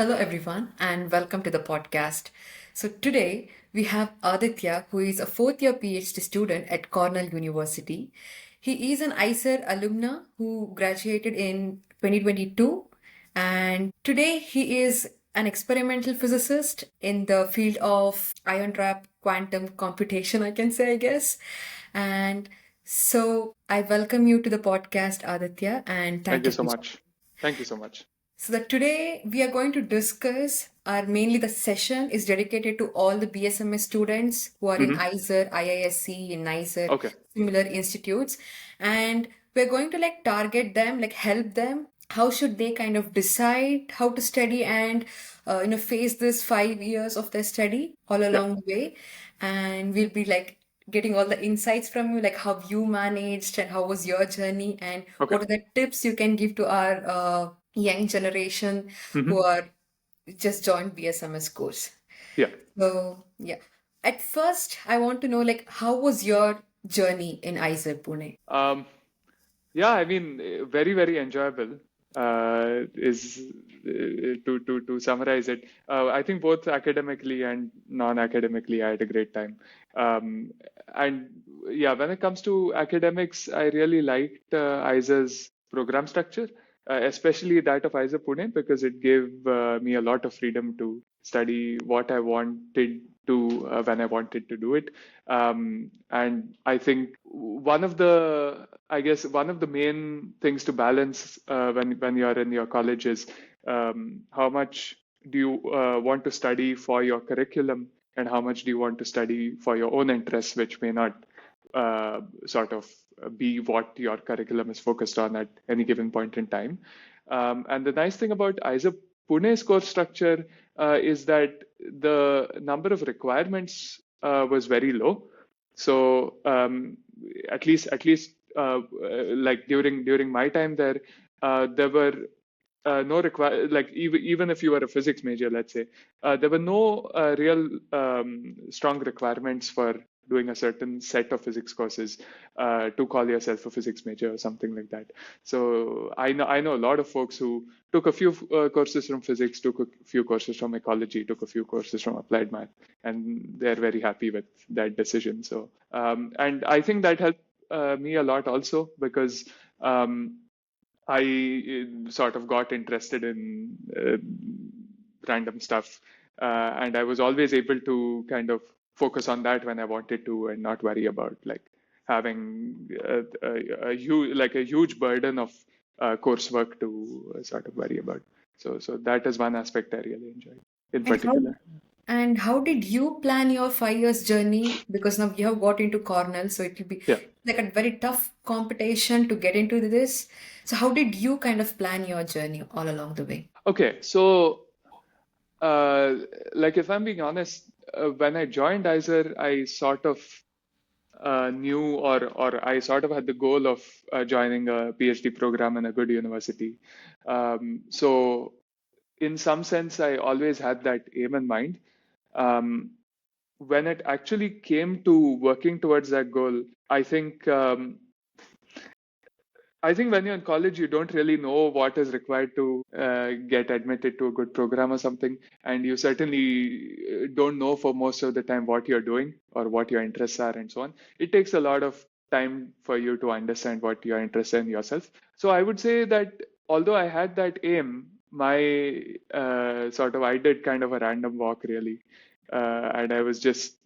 Hello, everyone, and welcome to the podcast. So, today we have Aditya, who is a fourth year PhD student at Cornell University. He is an IISER alumna who graduated in 2022, and today he is an experimental physicist in the field of ion trap quantum computation, I can say, I guess. And so, I welcome you to the podcast, Aditya, and Thank thank you you so for much. Thank you so much. so that today we are going to discuss our mainly the session is dedicated to all the BSMS students who are in hmm IISER, IISC, in NICER, Okay. similar institutes, and we're going to like target them, like help them. How should they kind of decide how to study and face this 5 years of their study all Yeah. along the way, and we'll be like getting all the insights from you, like how you managed and how was your journey, and Okay. what are the tips you can give to our young generation hmm who are just joined BSMS course. Yeah. So yeah, at first I want to know like how was your journey in IISER Pune? Um, yeah. I mean, very, very enjoyable. Is to summarize it. I think both academically and non-academically, I had a great time. Um, and yeah, when it comes to academics, I really liked IISER's program structure, especially that of IISER Pune, because it gave me a lot of freedom to study what I wanted to when I wanted to do it. And I think one of the main things to balance when you're in your college is how much do you want to study for your curriculum and how much do you want to study for your own interests, which may not sort of be what your curriculum is focused on at any given point in time. And the nice thing about IISER Pune's course structure is that the number of requirements was very low. So like during my time there, there were no require like even if you were a physics major, let's say, there were no real strong requirements for doing a certain set of physics courses to call yourself a physics major or something like that. So I know a lot of folks who took a few courses from physics, took a few courses from ecology, took a few courses from applied math, and they're very happy with that decision. So and I think that helped me a lot also because I sort of got interested in random stuff, and I was always able to kind of focus on that when I wanted to, and not worry about like having a huge burden of coursework to sort of worry about. So that is one aspect I really enjoyed in And how particular. and how did you plan your 5 years journey? Because now you have got into Cornell, so it will be Yeah. like a very tough competition to get into this. So how did you kind of plan your journey all along the way? Okay. So uh, like if I'm being honest, when I joined IISER, I sort of knew or I sort of had the goal of joining a PhD program in a good university. So in some sense, I always had that aim in mind. Um, when it actually came to working towards that goal, I think when you're in college, you don't really know what is required to get admitted to a good program or something. And you certainly don't know for most of the time what you're doing or what your interests are and so on. It takes a lot of time for you to understand what you're interested in yourself. So I would say that although I had that aim, my I did kind of a random walk really. And I was just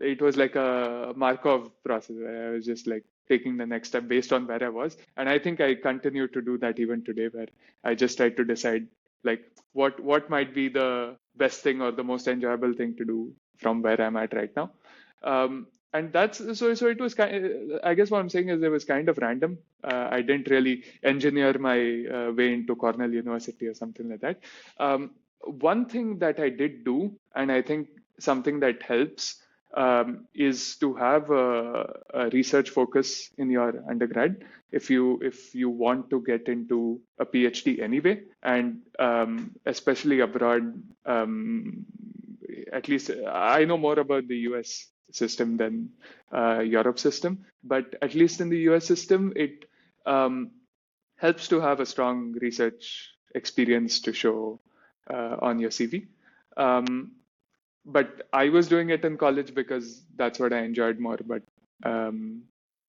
it was like a Markov process. I was just like taking the next step based on where I was. And I think I continue to do that even today, where I just try to decide like what might be the best thing or the most enjoyable thing to do from where I'm at right now. And that's so it was I guess what I'm saying is it was kind of random. I didn't really engineer my way into Cornell University or something like that. One thing that I did do, and I think something that helps is to have a research focus in your undergrad if you want to get into a PhD anyway, and especially abroad. At least I know more about the US system than Europe system, but at least in the US system, it um, helps to have a strong research experience to show on your CV. Um, but I was doing it in college because that's what I enjoyed more. But um,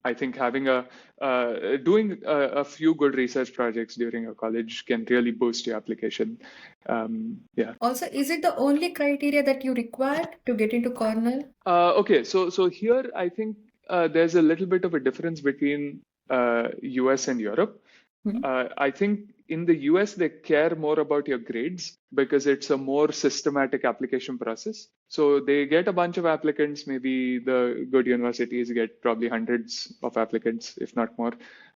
I think having doing a few good research projects during your college can really boost your application. Yeah. Also, is it the only criteria that you required to get into Cornell? Okay, so here I think there's a little bit of a difference between US and Europe. Mhm. I think in the US they care more about your grades because it's a more systematic application process. So they get a bunch of applicants, maybe the good universities get probably hundreds of applicants, if not more.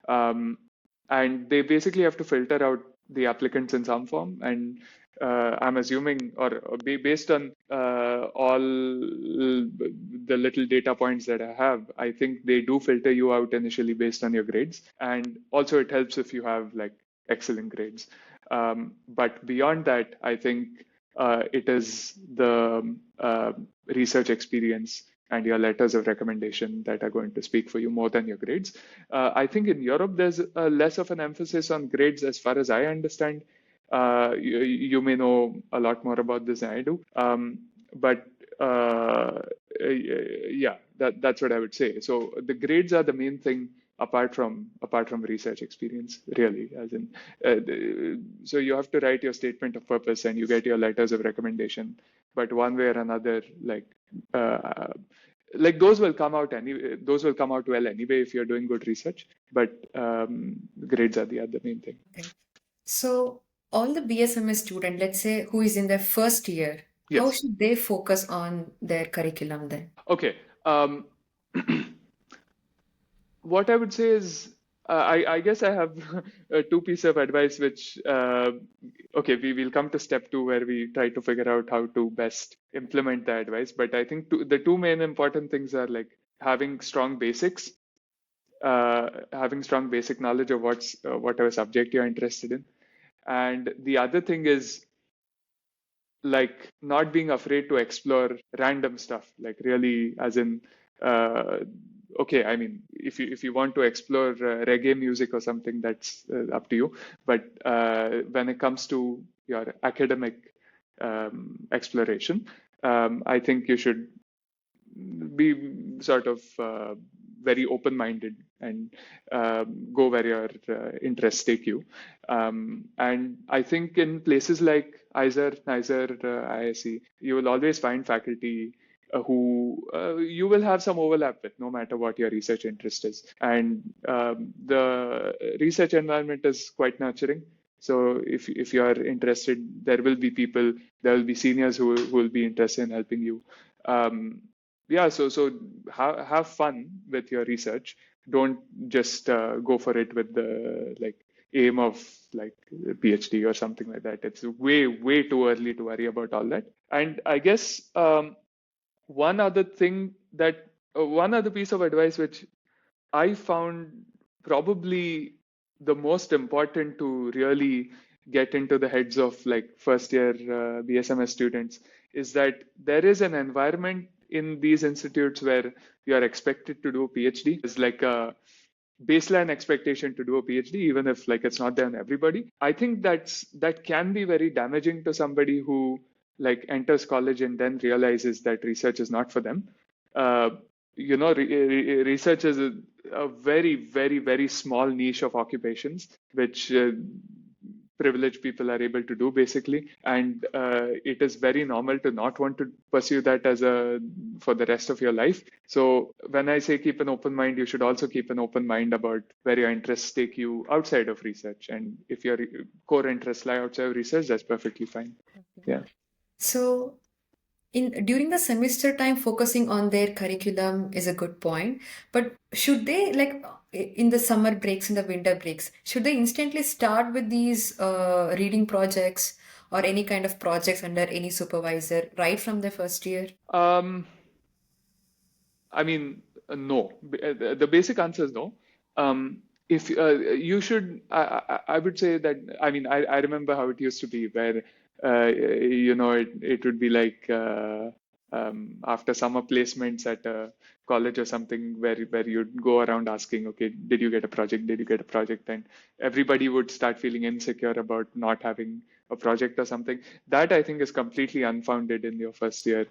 Um, and they basically have to filter out the applicants in some form. And I'm assuming, or based on all the little data points that I have, I think they do filter you out initially based on your grades. And also, it helps if you have like excellent grades. But beyond that, I think it is the research experience and your letters of recommendation that are going to speak for you more than your grades. I think in Europe, there's less of an emphasis on grades as far as I understand. You may know a lot more about this than I do. But yeah, that's what I would say. So the grades are the main thing apart from research experience, really. As in, so you have to write your statement of purpose and you get your letters of recommendation. But one way or another, uh, like those will come out anyway. Those will come out well anyway if you're doing good research. But grades are the other main thing. Okay. So, all the BSMS student, let's say, who is in their first year, how Yes. should they focus on their curriculum then? Okay. What I would say is, I guess I have two pieces of advice, which, okay, we will come to step two where we try to figure out how to best implement the advice. But I think the two main important things are like having strong basics, having strong basic knowledge of whatever subject you're interested in. And the other thing is like not being afraid to explore random stuff, like really as in uh, okay, I mean if you want to explore reggae music or something, that's up to you. But when it comes to your academic exploration, I think you should be sort of very open-minded and go where your interests take you. And I think in places like IISER, IISE, you will always find faculty who you will have some overlap with, no matter what your research interest is. And the research environment is quite nurturing. So if you are interested, there will be people, there will be seniors who will be interested in helping you. Um, yeah, so have fun with your research. Don't just go for it with the like aim of like PhD or something like that. It's way too early to worry about all that. And I guess one other thing that one other piece of advice which I found probably the most important to really get into the heads of like first year BSMS students is that there is an environment in these institutes where you are expected to do a PhD. It's like a baseline expectation to do a PhD, even if like it's not there on everybody. I think that can be very damaging to somebody who like enters college and then realizes that research is not for them. Uh, research is a very small niche of occupations which privileged people are able to do basically, and it is very normal to not want to pursue that as a for the rest of your life. So when I say keep an open mind, you should also keep an open mind about where your interests take you outside of research, and if your core interests lie outside of research, that's perfectly fine. Yeah. So, in during the semester time, focusing on their curriculum is a good point. But should they like in the summer breaks, in the winter breaks, should they instantly start with these reading projects or any kind of projects under any supervisor right from the first year? um I mean, no. The basic answer is no. If you should, I would say that. I mean, I remember how it used to be, where it would be like after summer placements at a college or something, where you'd go around asking, okay, did you get a project? Did you get a project? And everybody would start feeling insecure about not having a project or something, that I think is completely unfounded in your first year.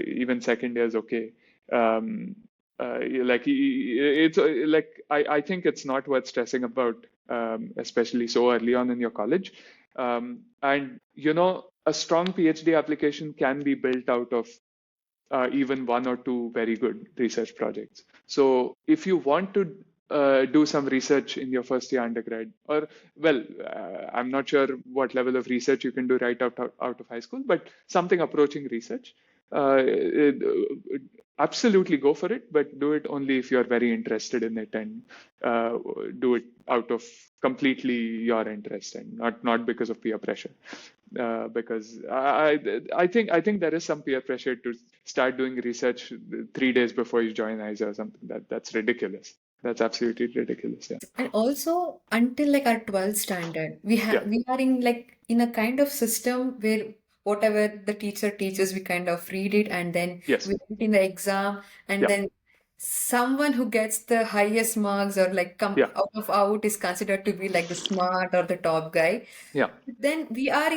Even second year is okay. Um, it's like I think it's not worth stressing about, especially so early on in your college. And a strong PhD application can be built out of even one or two very good research projects. So if you want to do some research in your first year undergrad, or I'm not sure what level of research you can do right out of high school, but something approaching research, absolutely go for it, but do it only if you're very interested in it, and do it out of completely your interest and not because of peer pressure. Because I think there is some peer pressure to start doing research 3 days before you join IISER or something. That's ridiculous. That's absolutely ridiculous. Yeah. And also, until like our 12th standard, Yeah. we are in like in a kind of system where whatever the teacher teaches, we kind of read it and then Yes. we write in the exam, and Yeah. then someone who gets the highest marks or like come Yeah. out is considered to be like the smart or the top guy. Yeah. Then we are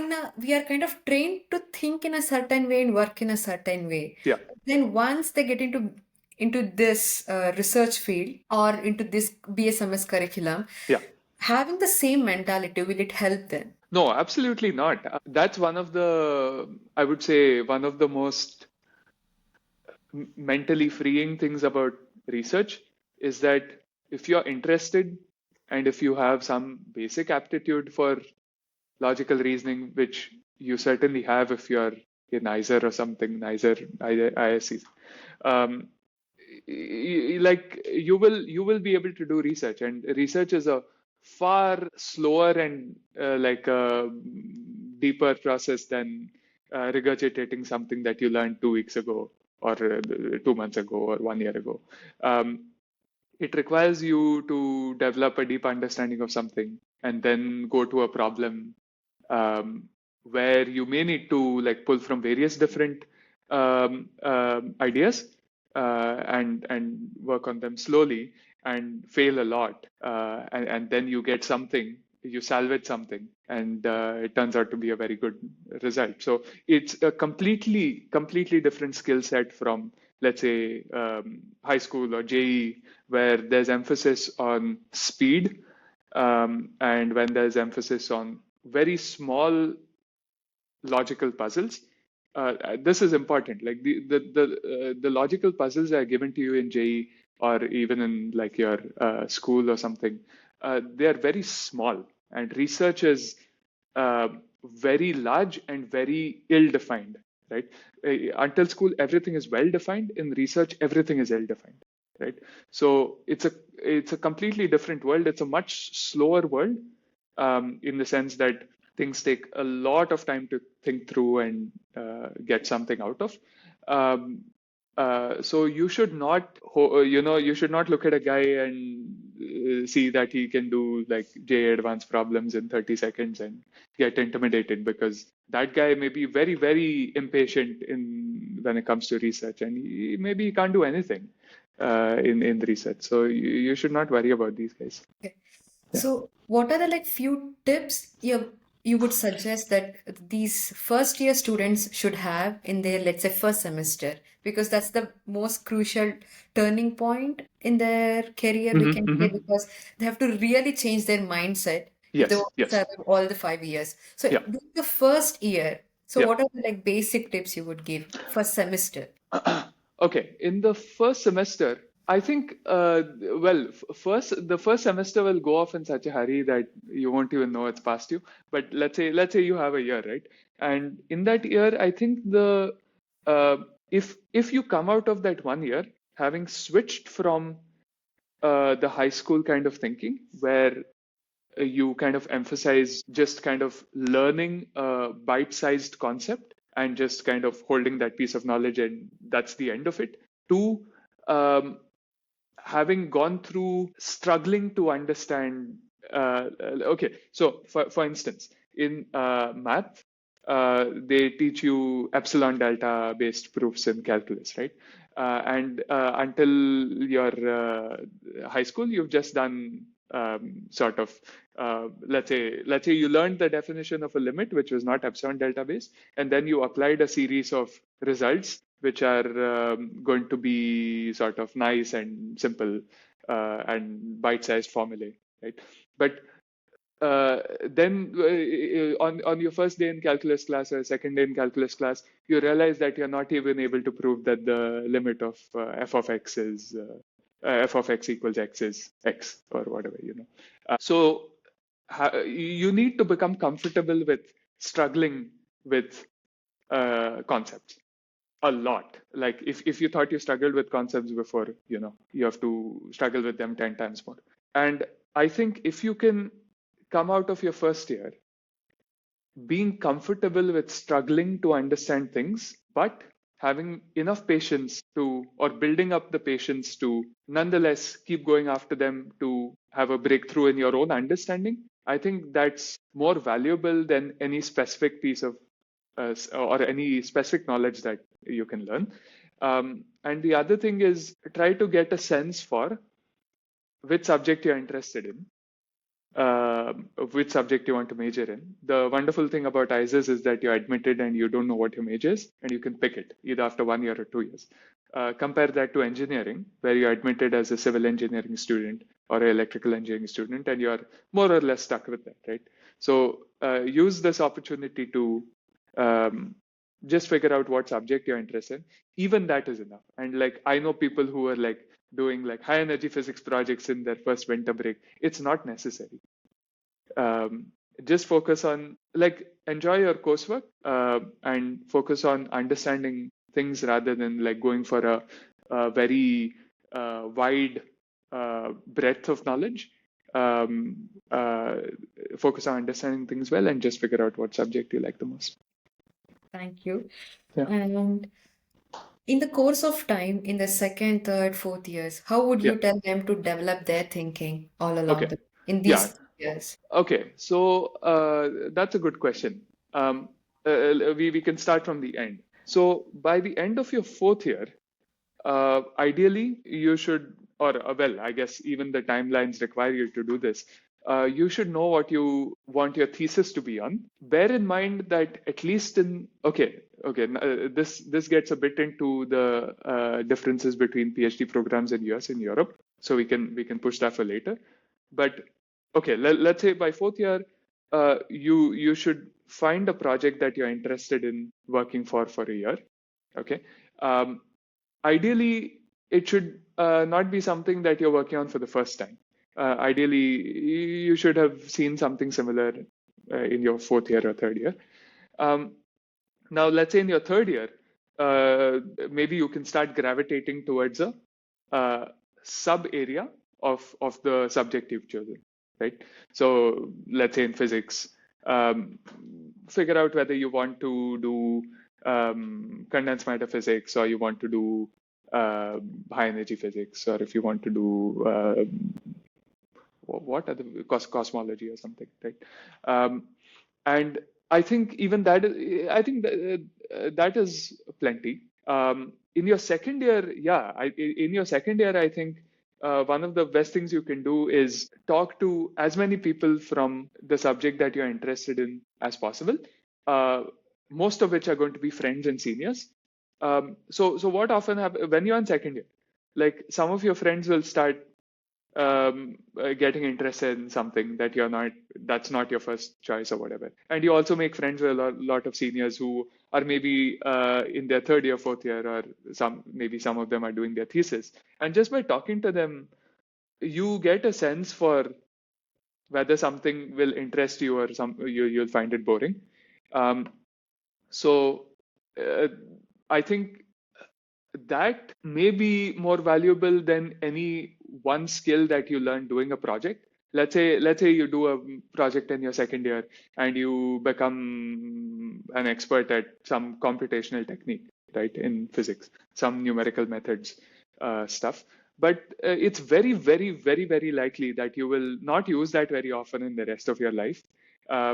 kind of trained to think in a certain way and work in a certain way. Yeah. Then once they get into this research field or into this BSMS curriculum, Yeah. having the same mentality, will it help them? No, absolutely not. That's one of the, I would say, one of the most mentally freeing things about research is that if you're interested and if you have some basic aptitude for logical reasoning, which you certainly have if you're in IISER or something, IISER, um, like you will be able to do research, and research is a far slower and like a deeper process than regurgitating something that you learned 2 weeks ago or 2 months ago or 1 year ago. Um, it requires you to develop a deep understanding of something and then go to a problem, where you may need to like pull from various different ideas, and work on them slowly and fail a lot, and then you get something, you salvage something, and it turns out to be a very good result. So it's a completely different skill set from, let's say, high school or JE, where there's emphasis on speed, and when there's emphasis on very small logical puzzles. This is important. Like the logical puzzles are given to you in JE or even in like your school or something. They are very small, and research is very large and very ill-defined. Right? Until school, everything is well-defined. In research, everything is ill-defined. Right? So it's a completely different world. It's a much slower world, in the sense that things take a lot of time to think through and get something out of. So you should not, you should not look at a guy and see that he can do like J advanced problems in 30 seconds and get intimidated, because that guy may be very, very impatient in when it comes to research, and maybe he can't do anything in research. So you should not worry about these guys. Okay. Yeah. So, what are the like few tips you would suggest that these first year students should have in their, let's say, first semester? Because that's the most crucial turning point in their career, we can say, because they have to really change their mindset if they Yes. want to Yes. survive all the 5 years. So, Yeah. during the first year, so Yeah. what are the like basic tips you would give first semester? Okay, in the first semester, I think, the first semester will go off in such a hurry that you won't even know it's past you. But let's say you have a year, right? And in that year, I think uh, if you come out of that 1 year having switched from the high school kind of thinking, where you kind of emphasize just kind of learning a bite-sized concept and just kind of holding that piece of knowledge, and that's the end of it, to um, having gone through struggling to understand. Okay, so for instance, in math, they teach you epsilon delta based proofs in calculus, right? And until your high school, you've just done sort of let's say you learned the definition of a limit, which was not epsilon delta based, and then you applied a series of results which are going to be sort of nice and simple and bite-sized formulae, right? But then on your first day in calculus class or second day in calculus class, you realize that you're not even able to prove that the limit of f of x is f of x equals x is x or whatever, So you need to become comfortable with struggling with concepts a lot. Like if you thought you struggled with concepts before, you have to struggle with them 10 times more. And I think if you can come out of your first year being comfortable with struggling to understand things, but having enough patience to, or building up the patience to nonetheless keep going after them to have a breakthrough in your own understanding, I think that's more valuable than any specific piece of or any specific knowledge that you can learn. And the other thing is try to get a sense for which subject you're interested in, which subject you want to major in. The wonderful thing about IISER is that you're admitted and you don't know what your major is, and you can pick it either after 1 year or 2 years. Compare that to engineering, where you're admitted as a civil engineering student or an electrical engineering student, and you're more or less stuck with that, right? So use this opportunity to just figure out what subject you're interested in. Even that is enough. And like I know people who are like doing like high energy physics projects in their first winter break. It's not necessary. Just focus on like enjoy your coursework and focus on understanding things rather than like going for a very wide breadth of knowledge. Focus on understanding things well and just figure out what subject you like the most. Thank you. Yeah. And in the course of time, in the second, third, fourth years, how would Yeah. you tell them to develop their thinking all along Okay. in Yeah. these years? Okay. So that's a good question. We can start from the end. So by the end of your fourth year, ideally you should, or well, I guess even the timelines require you to do this. You should know what you want your thesis to be on. Bear in mind that at least in this gets a bit into the differences between PhD programs in US and Europe. So we can push that for later. But okay, let's say by fourth year, you should find a project that you're interested in working for a year. Okay. Ideally, it should not be something that you're working on for the first time. Ideally, you should have seen something similar in your fourth year or third year. Now, let's say in your third year, maybe you can start gravitating towards a sub area of the subject you've chosen, right? So let's say in physics, figure out whether you want to do condensed matter physics or you want to do high energy physics, or if you want to do what are the cosmology or something, right? And I think even that that is plenty. In your second year, in your second year, I think one of the best things you can do is talk to as many people from the subject that you're interested in as possible, most of which are going to be friends and seniors. So what often happens when you're in second year, like some of your friends will start getting interested in something that that's not your first choice or whatever. And you also make friends with a lot of seniors who are maybe in their third year, fourth year, or maybe some of them are doing their thesis. And just by talking to them, you get a sense for whether something will interest you or you'll find it boring. So I think that may be more valuable than any one skill that you learn doing a project. Let's say you do a project in your second year and you become an expert at some computational technique, right, in physics, some numerical methods stuff. But it's very, very, very, very likely that you will not use that very often in the rest of your life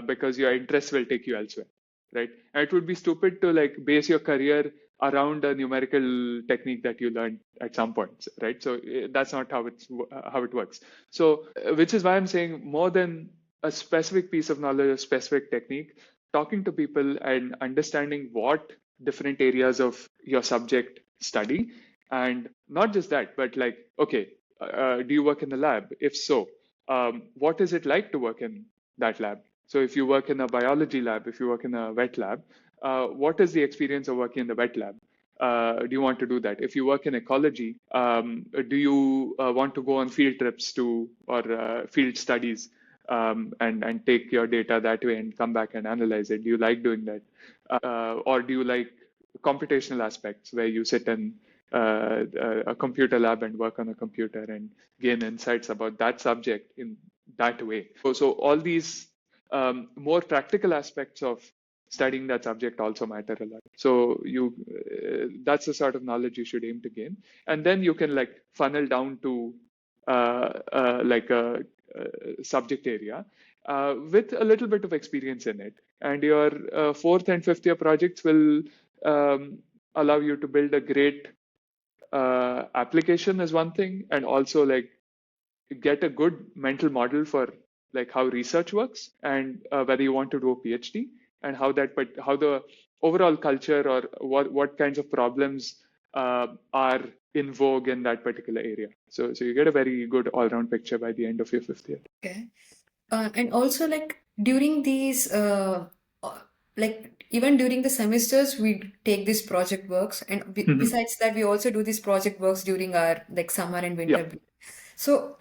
because your interests will take you elsewhere, right? And it would be stupid to like base your career around a numerical technique that you learned at some point, right? So that's not how it works. So which is why I'm saying more than a specific piece of knowledge, a specific technique, talking to people and understanding what different areas of your subject study, and not just that, but like, okay, do you work in the lab? If so, what is it like to work in that lab? So if you work in a biology lab, if you work in a wet lab, what is the experience of working in the wet lab? Do you want to do that? If you work in ecology, do you want to go on field trips to or field studies and take your data that way and come back and analyze it? Do you like doing that? Or do you like computational aspects where you sit in a computer lab and work on a computer and gain insights about that subject in that way? So all these more practical aspects of studying that subject also matter a lot. So that's the sort of knowledge you should aim to gain, and then you can like funnel down to like a subject area with a little bit of experience in it, and your fourth and fifth year projects will allow you to build a great application as one thing, and also like get a good mental model for like how research works, and whether you want to do a PhD, and how the overall culture or what kinds of problems are in vogue in that particular area. So you get a very good all-round picture by the end of your fifth year. Okay. And also, like during these, like even during the semesters, we take these project works, and besides that, we also do these project works during our like summer and Yeah. winter break. So,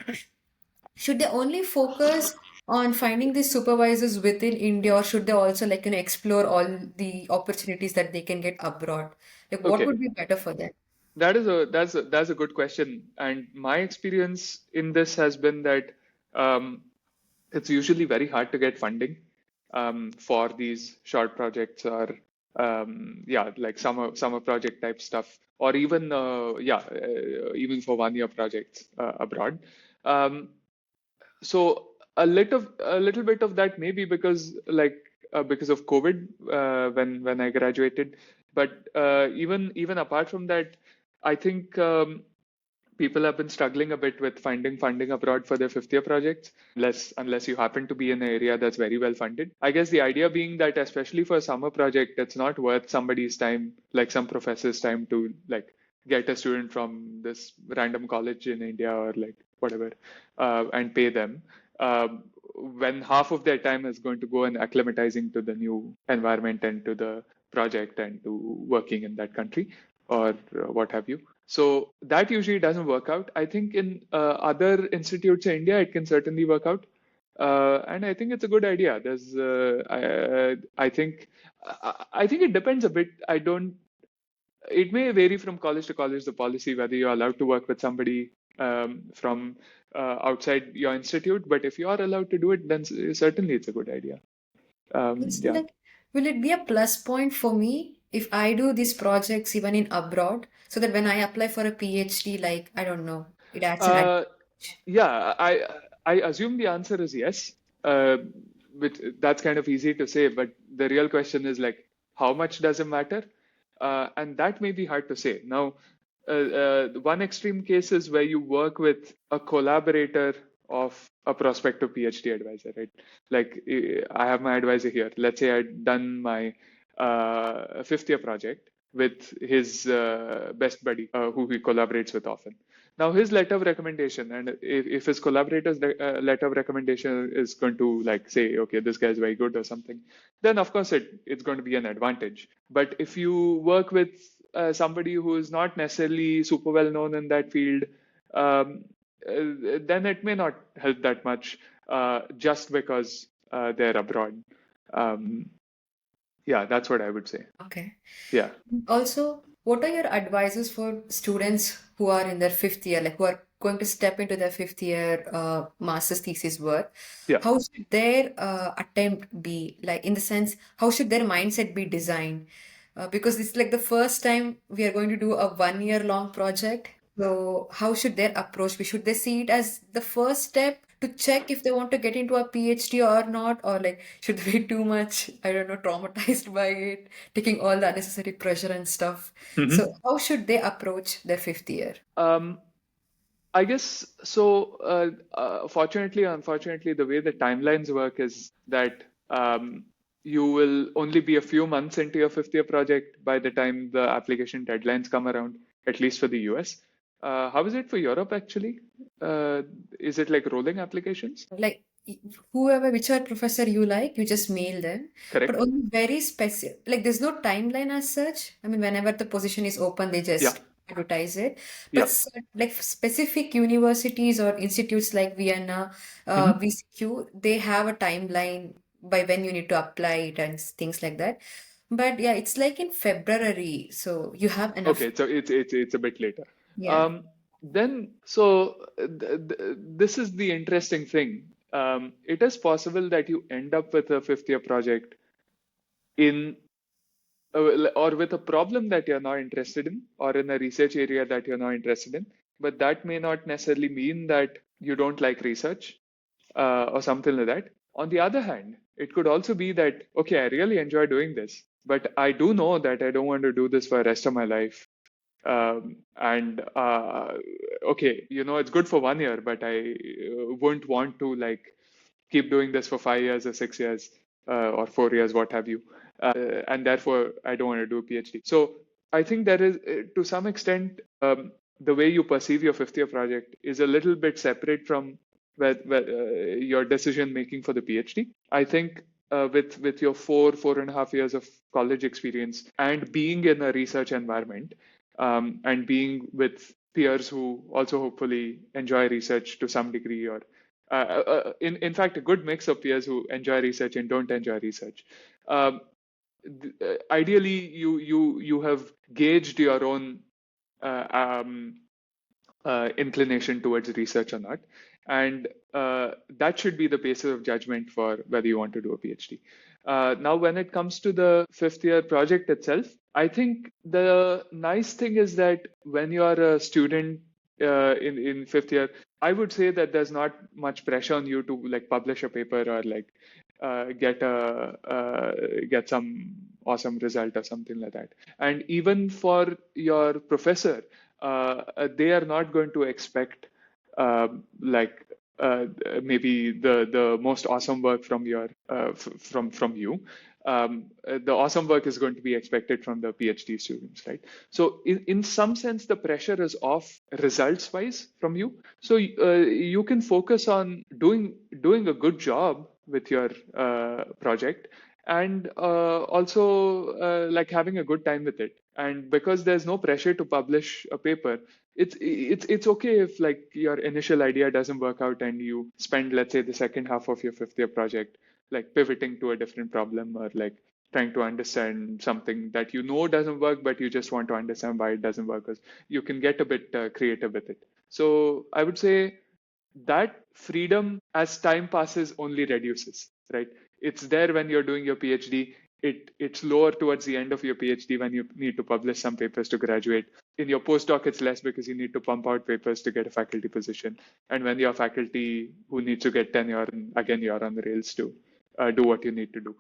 should they only focus on finding these supervisors within India, or should they also like explore all the opportunities that they can get abroad? Like, what Okay. would be better for them? That's a good question, and my experience in this has been that um, it's usually very hard to get funding for these short projects, or yeah, like summer project type stuff, or even even for 1 year projects abroad. Um, so a little bit of that maybe because of COVID when I graduated, but even apart from that, I think people have been struggling a bit with finding funding abroad for their fifth year projects, unless you happen to be in an area that's very well funded. I guess the idea being that especially for a summer project, it's not worth somebody's time, like some professor's time, to like get a student from this random college in India or like whatever and pay them. When half of their time is going to go in acclimatizing to the new environment and to the project and to working in that country or what have you. So that usually doesn't work out. I think in other institutes in India, it can certainly work out. And I think it's a good idea. I think it depends a bit. It may vary from college to college, the policy, whether you're allowed to work with somebody from outside your institute. But if you are allowed to do it, then certainly it's a good idea. Also, Yeah. like, will it be a plus point for me if I do these projects even in abroad, so that when I apply for a PhD, like, I don't know, it adds an Uh, advantage? yeah, I assume the answer is yes. Uh, which that's kind of easy to say, but the real question is like, how much does it matter? And that may be hard to say. Now, one extreme case is where you work with a collaborator of a prospective PhD advisor, right? Like, I have my advisor here. Let's say I'd done my fifth year project with his best buddy, who he collaborates with often. Now, his letter of recommendation, and if his collaborator's letter of recommendation is going to like say, okay, this guy is very good or something, then of course it's going to be an advantage. But if you work with somebody who is not necessarily super well known in that field, then it may not help that much just because they're abroad. Um, yeah, that's what I would say. Okay. Yeah, Also, what are your advices for students who are in their fifth year, like who are going to step into their fifth year master's thesis work? yeah. How should their attempt be? Like, in the sense, how should their mindset be designed? Because it's like the first time we are going to do a 1 year long project. So, how should their approach be? Should they see it as the first step to check if they want to get into a PhD or not, or like should they be too much, I don't know, traumatized by it, taking all the unnecessary pressure and stuff. So Mhm. how should they approach their fifth year? Um, I guess so. Fortunately, unfortunately, the way the timelines work is that you will only be a few months into your fifth year project by the time the application deadlines come around, at least for the US. How is it for Europe actually? Is it like rolling applications? Like whoever, whichever professor you like, you just mail them, but Correct? only very specific, like there's no timeline as such. I mean, whenever the position is open, they Yeah, just advertise it. But yeah. like specific universities or institutes like Vienna, Mhm. VCQ, they have a timeline by when you need to apply it and things like that. But yeah, it's like in February, so you have enough. Okay, so it's a bit later. Yeah. Then, so this is the interesting thing. It is possible that you end up with a fifth year project in or with a problem that you're not interested in, or in a research area that you're not interested in. But that may not necessarily mean that you don't like research or something like that. On the other hand, it could also be that, okay, I really enjoy doing this, but I do know that I don't want to do this for the rest of my life. And okay, it's good for 1 year, but I wouldn't want to like keep doing this for 5 years or 6 years or 4 years, what have you. And therefore, I don't want to do a PhD. So I think there is, to some extent, the way you perceive your fifth year project is a little bit separate from your decision making for the PhD. I think with your 4.5 years of college experience and being in a research environment, and being with peers who also hopefully enjoy research to some degree, or in fact, a good mix of peers who enjoy research and don't enjoy research. Um, Ideally, you have gauged your own uh, um, inclination towards research or not. And that should be the basis of judgment for whether you want to do a PhD. Now, when it comes to the fifth year project itself, I think the nice thing is that when you are a student in fifth year, I would say that there's not much pressure on you to like publish a paper or like get some awesome result or something like that. And even for your professor, they are not going to expect like maybe the most awesome work from from you. The awesome work is going to be expected from the PhD students, right? So in some sense, the pressure is off results wise from you. So you can focus on doing a good job with your project, and also like having a good time with it. And because there's no pressure to publish a paper, it's okay if like your initial idea doesn't work out and you spend, let's say, the second half of your fifth year project like pivoting to a different problem, or like trying to understand something that doesn't work, but you just want to understand why it doesn't work. Because you can get a bit creative with it. So I would say that freedom as time passes only reduces, right? It's there when you're doing your PhD. It's lower towards the end of your PhD when you need to publish some papers to graduate. In your postdoc, it's less because you need to pump out papers to get a faculty position. And when you're faculty who needs to get tenure, again, you're on the rails to do what you need to do.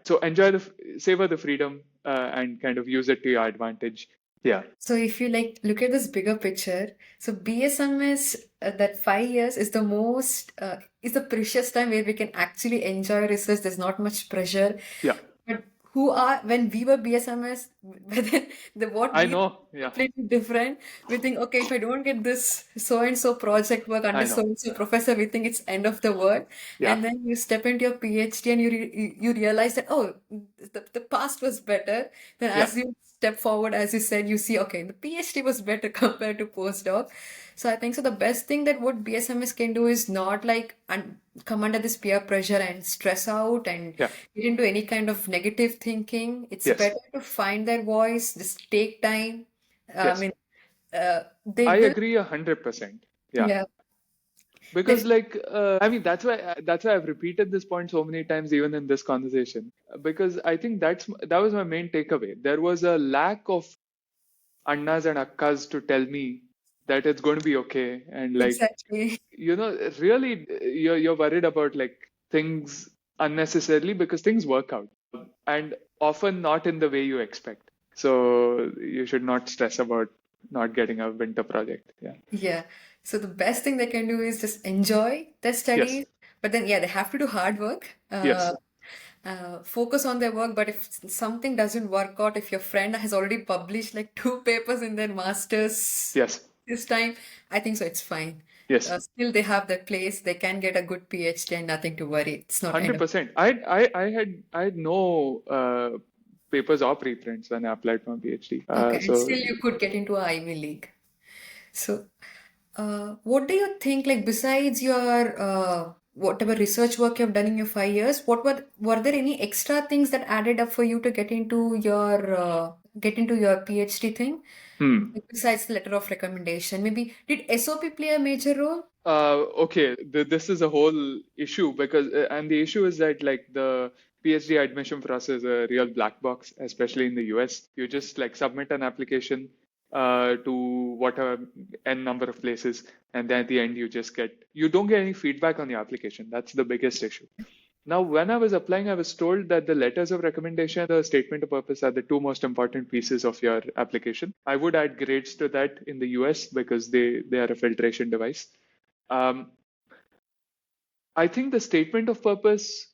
So enjoy savor the freedom and kind of use it to your advantage. Yeah. So if you like look at this bigger picture, so BSMS, that 5 years is the most is the precious time where we can actually enjoy research. There's not much pressure. Yeah. But who are when we were BSMS, but then what I we think know. is Yeah. completely different. We think, okay, if I don't get this so and so project work under I so know. and so professor, we think it's end of the world. Yeah. And then you step into your PhD and you realize that, oh, the past was better. Then Yeah. as you step forward, as you said, you see, okay, the PhD was better compared to postdoc. So I think so. The best thing that what BSMS can do is not like come under this peer pressure and stress out and Yeah. get into any kind of negative thinking. It's Yes. better to find their voice, just take time. I Yes. mean, they I will, agree 100%. Yeah. yeah. Because like I mean that's why I've repeated this point so many times even in this conversation, because I think that was my main takeaway. There was a lack of annas and akkas to tell me that it's going to be okay, and like, Exactly. really, you're worried about like things unnecessarily because things work out, and often not in the way you expect. So you should not stress about not getting a winter project. Yeah. Yeah. So the best thing they can do is just enjoy their Yes. studies, but then yeah, they have to do hard work. Yes. Focus on their work. But if something doesn't work out, if your friend has already published like two papers in their masters Yes. this time, I think so it's fine. Yes. Still, they have their place. They can get a good PhD and nothing to worry. It's not end of. 100%. I had no papers or preprints when I applied for my PhD. Okay, and So still you could get into a Ivy League. So, what do you think, like besides your whatever research work you've done in your 5 years, what were there any extra things that added up for you to get into your PhD thing? hmm. Like, besides the letter of recommendation, maybe did SOP play a major role? Okay, this is a whole issue because, and the issue is that like the PhD admission process is a real black box, especially in the US. You just like submit an application to whatever n number of places, and then at the end you don't get any feedback on your application. That's the biggest issue. Now, when I was applying, I was told that the letters of recommendation, the statement of purpose are the two most important pieces of your application. I would add grades to that in the US because they are a filtration device. Um, I think the statement of purpose,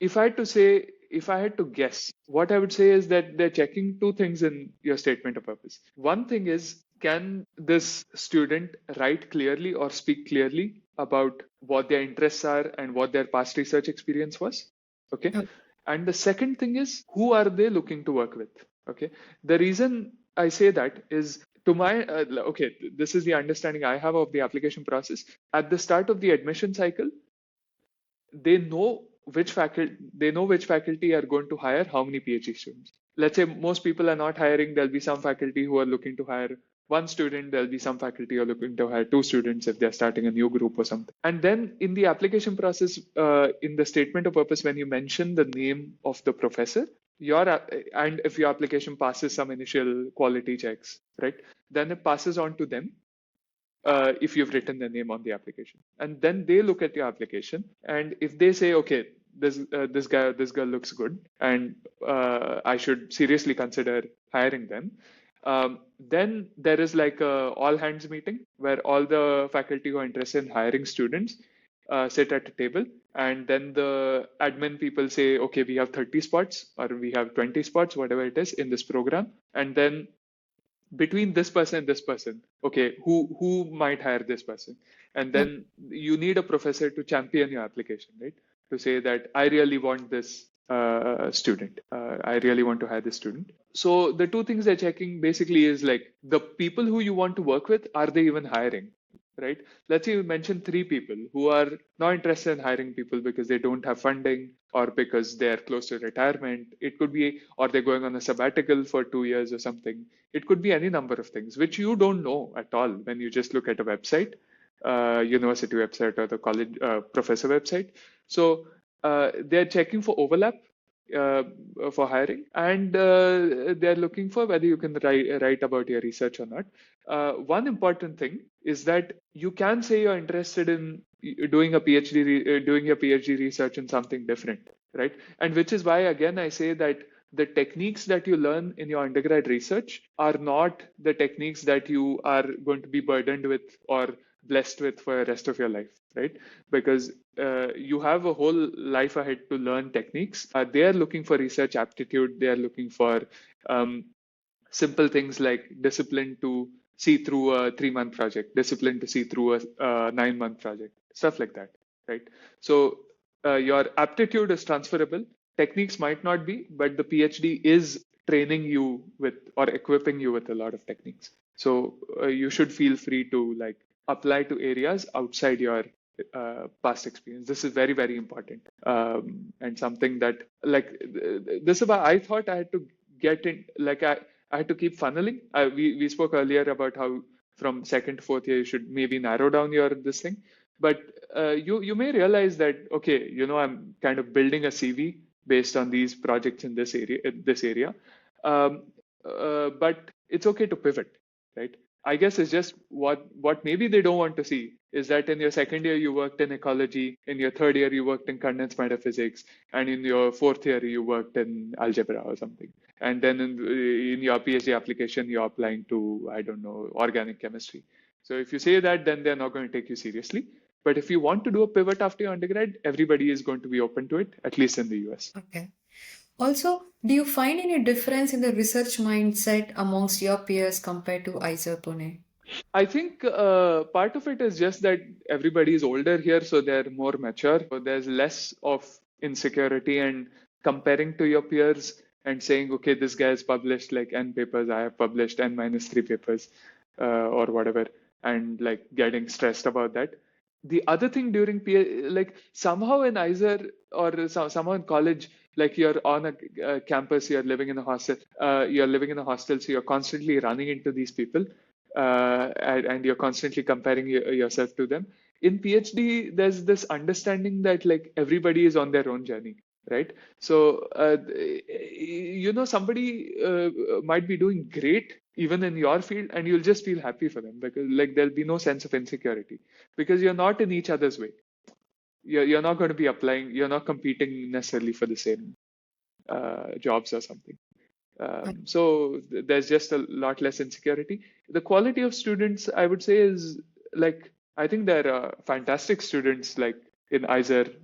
if I had to guess, what I would say is that they're checking two things in your statement of purpose. One thing is, can this student write clearly or speak clearly about what their interests are and what their past research experience was? Okay. Oh, And the second thing is, who are they looking to work with? Okay. The reason I say that is okay, this is the understanding I have of the application process. At the start of the admission cycle, they know which faculty are going to hire how many PhD students. Let's say most people are not hiring. There'll be some faculty who are looking to hire one student. There'll be some faculty who are looking to hire two students if they're starting a new group or something. And then in the application process, in the statement of purpose, when you mention the name of the professor, and if your application passes some initial quality checks, right, then it passes on to them if you've written their name on the application, and then they look at your application, and if they say, okay, this girl looks good, and I should seriously consider hiring them, then there is like a all hands meeting where all the faculty who are interested in hiring students sit at a table, and then the admin people say, okay, we have 30 spots or we have 20 spots, whatever it is in this program, and then between this person and this person, okay, who might hire this person, and oh, then you need a professor to champion your application, right, to say that I really want this student, I really want to hire this student. So the two things they're checking basically is like the people who you want to work with, are they even hiring, right? Let's say you mention three people who are not interested in hiring people because they don't have funding or because they're close to retirement. It could be, or they're going on a sabbatical for 2 years or something. It could be any number of things, which you don't know at all when you just look at a website, university website or the college professor website. So they're checking for overlap uh, for hiring, and they're looking for whether you can write about your research or not. One important thing is that you can say you're interested in doing a doing your PhD research in something different, right? And which is why, again, I say that the techniques that you learn in your undergrad research are not the techniques that you are going to be burdened with or blessed with for the rest of your life, right? Because you have a whole life ahead to learn techniques. They are looking for research aptitude. They are looking for um, simple things like discipline to see through a 3 month project, discipline to see through a 9 month project, stuff like that, right? So your aptitude is transferable. Techniques might not be, but the PhD is training you with or equipping you with a lot of techniques. So you should feel free to like apply to areas outside your past experience. This is very, very important, and something that like this is why I thought I had to get in. Like I had to keep funneling. We spoke earlier about how from second to fourth year you should maybe narrow down your this thing, but you may realize that okay, I'm kind of building a CV based on these projects in this area, but it's okay to pivot, right? I guess it's just what maybe they don't want to see is that in your second year you worked in ecology, in your third year you worked in condensed matter physics, and in your fourth year you worked in algebra or something. And then in your PhD application you're applying to, I don't know, organic chemistry. So if you say that, then they're not going to take you seriously. But if you want to do a pivot after your undergrad, everybody is going to be open to it, at least in the US. Okay. Also, do you find any difference in the research mindset amongst your peers compared to IISER Pune? I think part of it is just that everybody is older here, so they're more mature. So there's less of insecurity and comparing to your peers and saying, okay, this guy has published like N papers, I have published N minus 3 papers, or whatever, and like getting stressed about that. The other thing during like somehow in IISER or somehow in college, like you're on a campus, you're living in a hostel, so you're constantly running into these people, and you're constantly comparing yourself to them. In PhD, there's this understanding that like everybody is on their own journey, right? So, somebody might be doing great even in your field, and you'll just feel happy for them because like there'll be no sense of insecurity because you're not in each other's way. You're not going to be applying, you're not competing necessarily for the same jobs or something. So there's just a lot less insecurity. The quality of students, I would say, is like I think there are fantastic students like in IISER,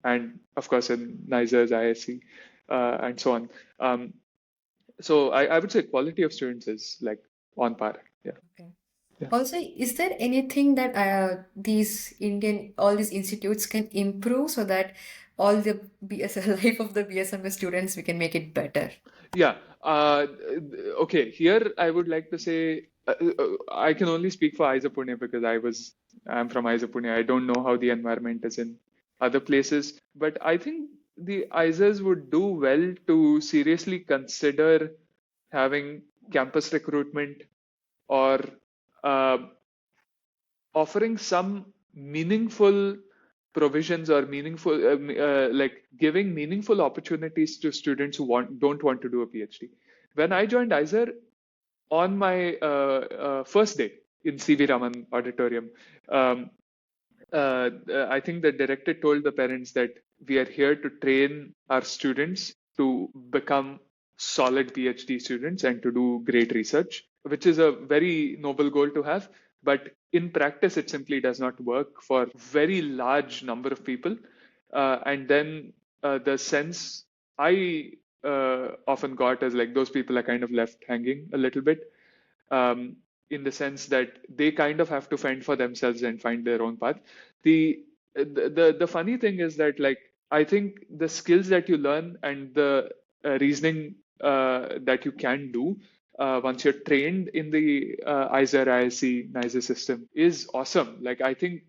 and of course in NISER's ISC, and so on. So I would say quality of students is like on par. Yeah. Okay. Yeah. Also, is there anything that all these institutes can improve so that all the life of the BSMS students, we can make it better? Yeah. Okay. Here, I would like to say I can only speak for IISER Pune because I'm from IISER Pune. I don't know how the environment is in other places, but I think the IISERs would do well to seriously consider having campus recruitment or uh, offering some meaningful provisions or meaningful like giving meaningful opportunities to students who don't want to do a PhD. When I joined IISER on my first day in CV Raman auditorium, um, I think the director told the parents that we are here to train our students to become solid PhD students and to do great research, which is a very noble goal to have. But in practice, it simply does not work for very large number of people. And then the sense I often got is like those people are kind of left hanging a little bit, in the sense that they kind of have to fend for themselves and find their own path. The funny thing is that like I think the skills that you learn and the reasoning that you can do once you're trained in the IISER, ISC, NISER system is awesome. Like I think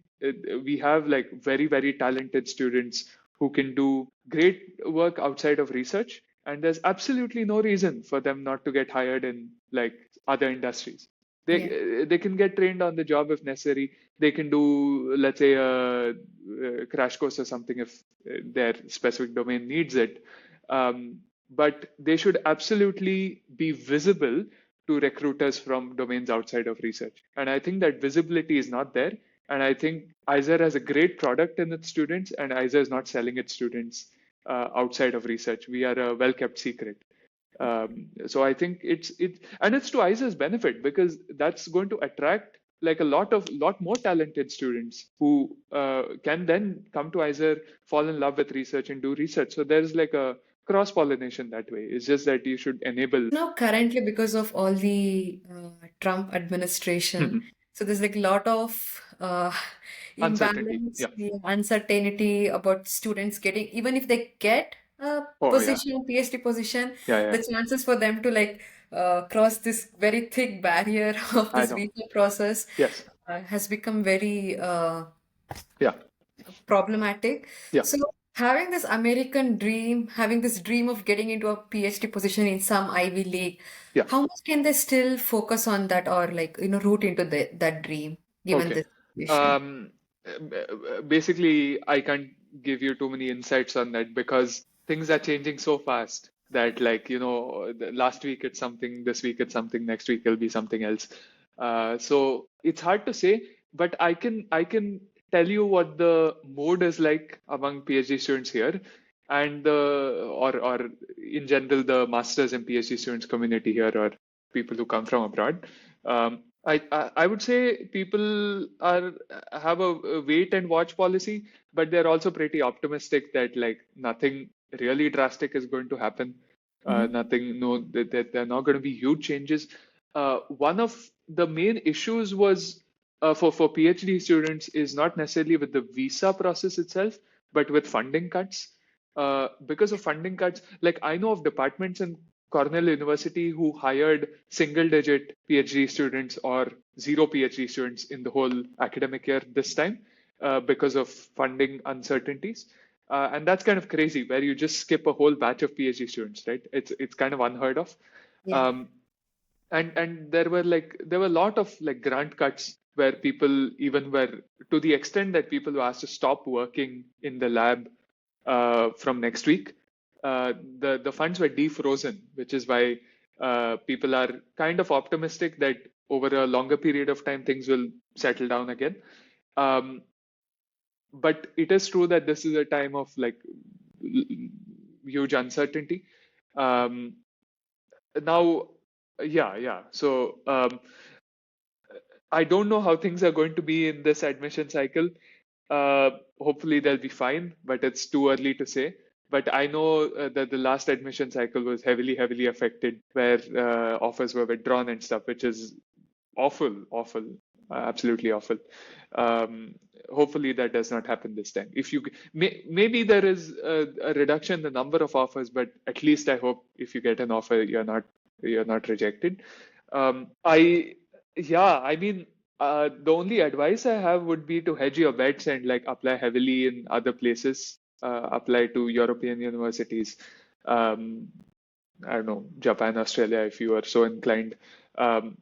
we have like very, very talented students who can do great work outside of research, and there's absolutely no reason for them not to get hired in like other industries. Yeah. They can get trained on the job if necessary. They can do, let's say, a crash course or something if their specific domain needs it. But they should absolutely be visible to recruiters from domains outside of research. And I think that visibility is not there. And I think IISER has a great product in its students, and IISER is not selling its students outside of research. We are a well-kept secret. So I think it's to IISER's benefit because that's going to attract like a lot more talented students who can then come to IISER, fall in love with research and do research. So there's like a cross pollination that way. It's just that you should enable. Now, currently, because of all the Trump administration, so there's like a lot of Uncertainty. imbalance, Yeah. the uncertainty about students getting, even if they get a Oh yeah. position, PhD position, Yeah, yeah. the chances for them to like cross this very thick barrier of I this know. visa process Yes. has become very Yeah. problematic. Yeah. So having this American dream, having this dream of getting into a PhD position in some Ivy League, Yeah. how much can they still focus on that or like, root into that dream given Okay. this situation? Basically, I can't give you too many insights on that because things are changing so fast that, like, last week it's something, this week it's something, next week it'll be something else. So it's hard to say, but I can tell you what the mood is like among PhD students here, and or in general the masters and PhD students community here, or people who come from abroad. I would say people are have a wait and watch policy, but they're also pretty optimistic that like nothing really drastic is going to happen. Mhm. Nothing, no, that there are not going to be huge changes. One of the main issues was for PhD students is not necessarily with the visa process itself, but with funding cuts. Because of funding cuts, like I know of departments in Cornell University who hired single digit PhD students or zero PhD students in the whole academic year this time because of funding uncertainties. And that's kind of crazy, where you just skip a whole batch of PhD students, right? It's kind of unheard of. Yeah. Um, and there were a lot of like grant cuts where people even were to the extent that people were asked to stop working in the lab from next week. The funds were defrozen, which is why people are kind of optimistic that over a longer period of time things will settle down again. Um, but it is true that this is a time of like huge uncertainty. Um, now, yeah. So I don't know how things are going to be in this admission cycle. Hopefully they'll be fine, but it's too early to say. But I know that the last admission cycle was heavily affected, where offers were withdrawn and stuff, which is awful, absolutely awful. Um, Hopefully that does not happen this time. If you maybe there is a reduction in the number of offers, but at least I hope if you get an offer, you're not rejected. I Yeah, I mean, the only advice I have would be to hedge your bets and like apply heavily in other places. Apply to European universities. Um, I don't know, Japan, Australia, if you are so inclined. Um,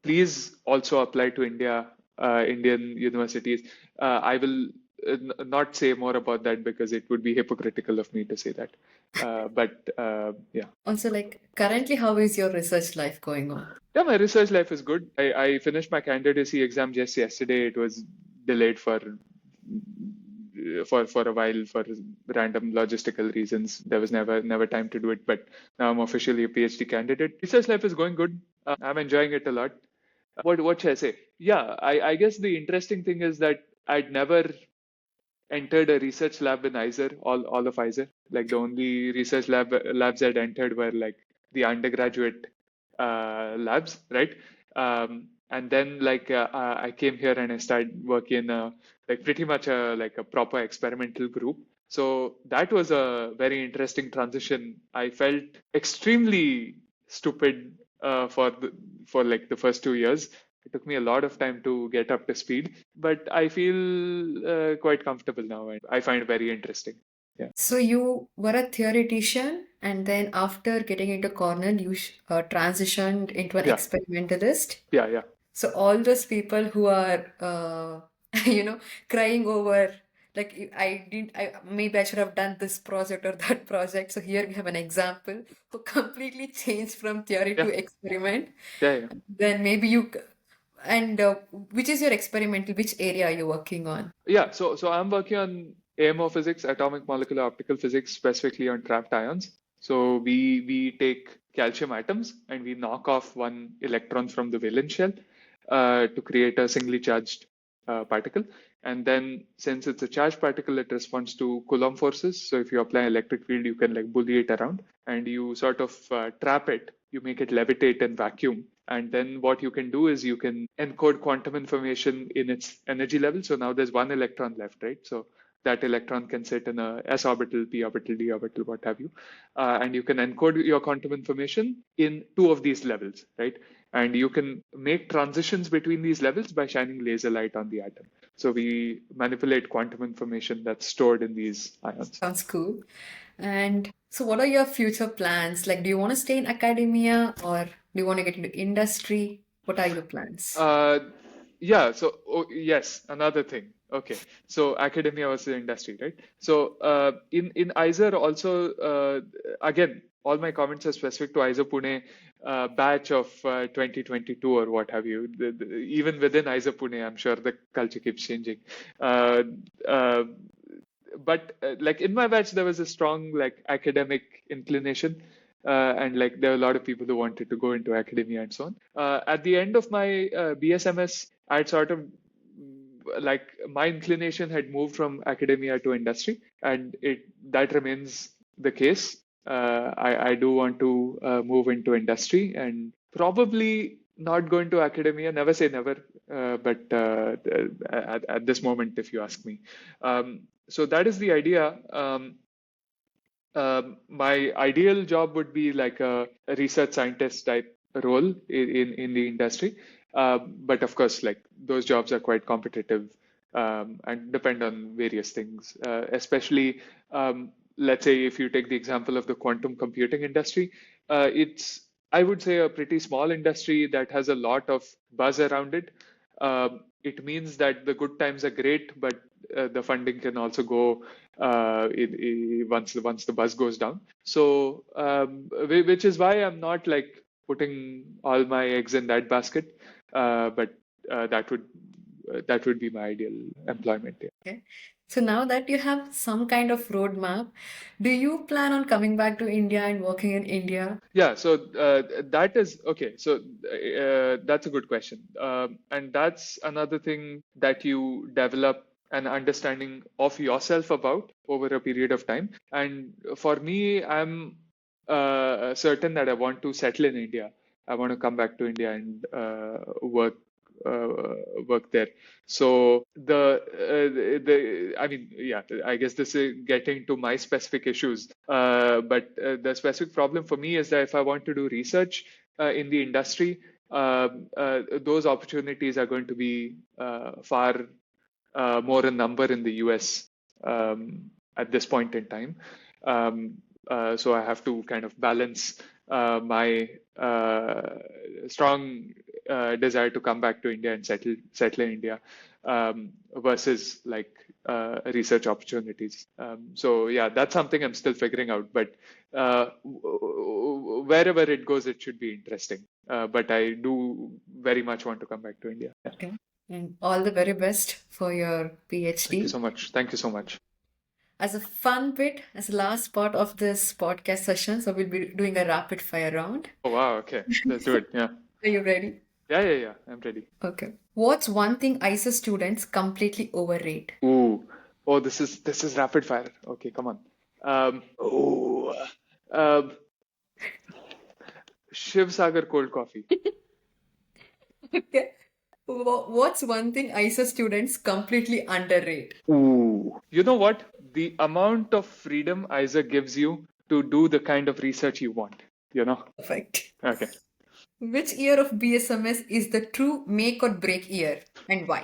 Please also apply to Indian universities. I will not say more about that because it would be hypocritical of me to say that. But yeah. Also, like currently, how is your research life going on? Yeah, my research life is good. I finished my candidacy exam just yesterday. It was delayed for a while for random logistical reasons. There was never time to do it, but now I'm officially a PhD candidate. Research life is going good. I'm enjoying it a lot. What should I say? Yeah, I guess the interesting thing is that I'd never entered a research lab in IISER, all of IISER. Like the only research labs I'd entered were like the undergraduate labs, right? And then I came here and I started working in like pretty much like a proper experimental group. So that was a very interesting transition. I felt extremely stupid for like the first 2 years. It took me a lot of time to get up to speed, but I feel quite comfortable now, and I find it very interesting. Yeah, So you were a theoretician, and then after getting into Cornell, you transitioned into an yeah, experimentalist. yeah. So all those people who are, you know, crying over, like I didn't, maybe I should have done this project or that project. So here we have an example who completely changed from theory to Yeah, experiment. yeah. Then maybe you, and which is your experimental, which area are you working on? Yeah, so I'm working on AMO physics, atomic molecular optical physics, specifically on trapped ions. So we take calcium atoms and we knock off one electron from the valence shell to create a singly charged particle. And then since it's a charged particle, it responds to Coulomb forces. So if you apply electric field, you can like bully it around and you sort of trap it. You make it levitate in vacuum. And then what you can do is you can encode quantum information in its energy level. So now there's one electron left, right? So that electron can sit in a s orbital, p orbital, d orbital, what have you. And you can encode your quantum information in two of these levels, right? And you can make transitions between these levels by shining laser light on the atom. So we manipulate quantum information that's stored in these ions. Sounds cool. And so, what are your future plans? Like, do you want to stay in academia or do you want to get into industry? What are your plans? Uh, yeah, so yes, another thing. Okay, so academia versus industry, right? So in IISER also, again, all my comments are specific to IISER Pune batch of 2022 or what have you. Even within IISER Pune, I'm sure the culture keeps changing. Uh, uh, but like in my batch, there was a strong like academic inclination. And like there were a lot of people who wanted to go into academia and so on. At the end of my BSMS, I'd sort of like my inclination had moved from academia to industry, and it that remains the case. I do want to move into industry and probably not go into academia. Never say never, but at this moment, if you ask me. So that is the idea. My ideal job would be like a research scientist type role in the industry. But of course, like those jobs are quite competitive and depend on various things. Especially, let's say if you take the example of the quantum computing industry, it's I would say a pretty small industry that has a lot of buzz around it. It means that the good times are great, but the funding can also go once the buzz goes down. So, which is why I'm not like putting all my eggs in that basket. But that would be my ideal employment. Yeah. Okay. So now that you have some kind of roadmap, do you plan on coming back to India and working in India? Yeah, so that is okay. So that's a good question. And that's another thing that you develop an understanding of yourself about over a period of time. And for me, I'm certain that I want to settle in India. I want to come back to India and uh, work there. So the I mean, yeah, I guess this is getting to my specific issues. But the specific problem for me is that if I want to do research in the industry, those opportunities are going to be far more in number in the US at this point in time. So I have to kind of balance my strong desire to come back to India and settle in India versus like research opportunities. So yeah, that's something I'm still figuring out. But wherever it goes, it should be interesting. But I do very much want to come back to India. Yeah. Okay. And all the very best for your Thank you PhD. so much. Thank you so much. As a fun bit, as the last part of this podcast session, so we'll be doing a rapid fire round. Oh wow, okay. Let's do it. Yeah. Are you ready? Yeah. I'm ready. Okay. What's one thing IISER students completely overrate? Ooh. Oh, this is rapid fire. Okay, come on. Oh. Um, Shiv Sagar cold coffee. Okay. What's one thing IISER students completely underrate? Ooh. You know what? The amount of freedom IISER gives you to do the kind of research you want, you know? Perfect. Okay. Which year of BSMS is the true make or break year and why?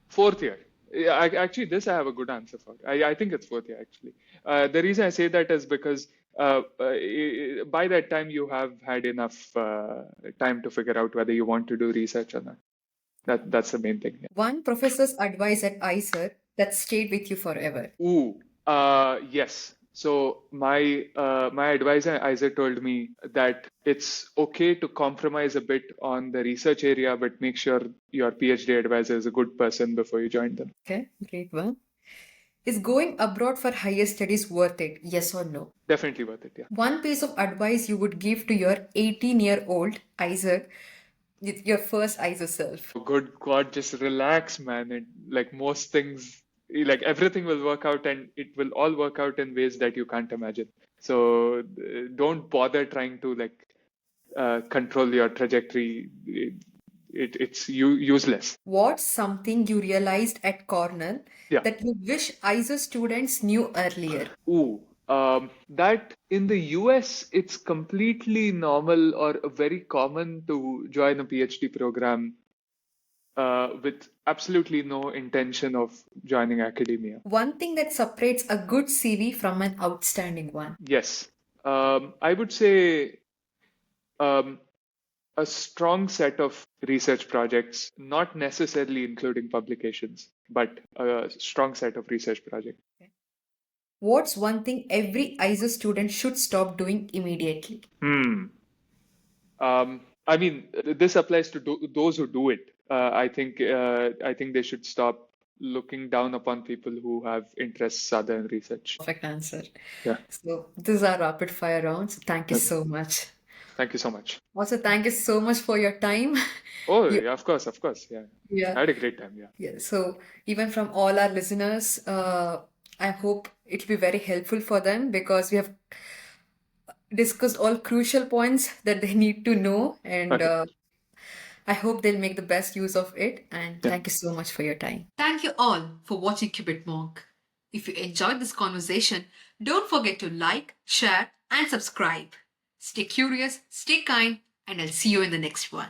Fourth year. Yeah, actually, this I have a good answer for. I think it's fourth year, actually. The reason I say that is because by that time you have had enough time to figure out whether you want to do research or not. That's the main thing. One professor's advice at IISER that stayed with you forever. Ooh, yes. So my advisor Isaac told me that it's okay to compromise a bit on the research area, but make sure your PhD advisor is a good person before you join them. Okay, great one. Is going abroad for higher studies worth it? Yes or no? Definitely worth it. Yeah. One piece of advice you would give to your 18-year-old IISER, your first IISER self. Good God, just relax, man. And like most things, like everything will work out, and it will all work out in ways that you can't imagine. So don't bother trying to like control your trajectory. It's useless. What's something you realized at Cornell Yeah. that you wish IISER students knew earlier? Ooh, that in the US, it's completely normal or very common to join a PhD program with absolutely no intention of joining academia. One thing that separates a good CV from an outstanding one. Yes. I would say um, A strong set of research projects, not necessarily including publications, but a strong set of research projects. What's one thing every IISER student should stop doing immediately? I mean, this applies to those who do it. I think they should stop looking down upon people who have interests other than research. Perfect answer. Yeah. So this is our rapid fire round. So thank you Okay. so much. Thank you so much. Also, thank you so much for your time. Oh, You, yeah, of course, of course. Yeah. yeah, I had a great time. Yeah. yeah. So even from all our listeners, I hope it'll be very helpful for them because we have discussed all crucial points that they need to know, and Okay. I hope they'll make the best use of it. And Yeah. thank you so much for your time. Thank you all for watching QubitMonk. If you enjoyed this conversation, don't forget to like, share, and subscribe. Stay curious, stay kind, and I'll see you in the next one.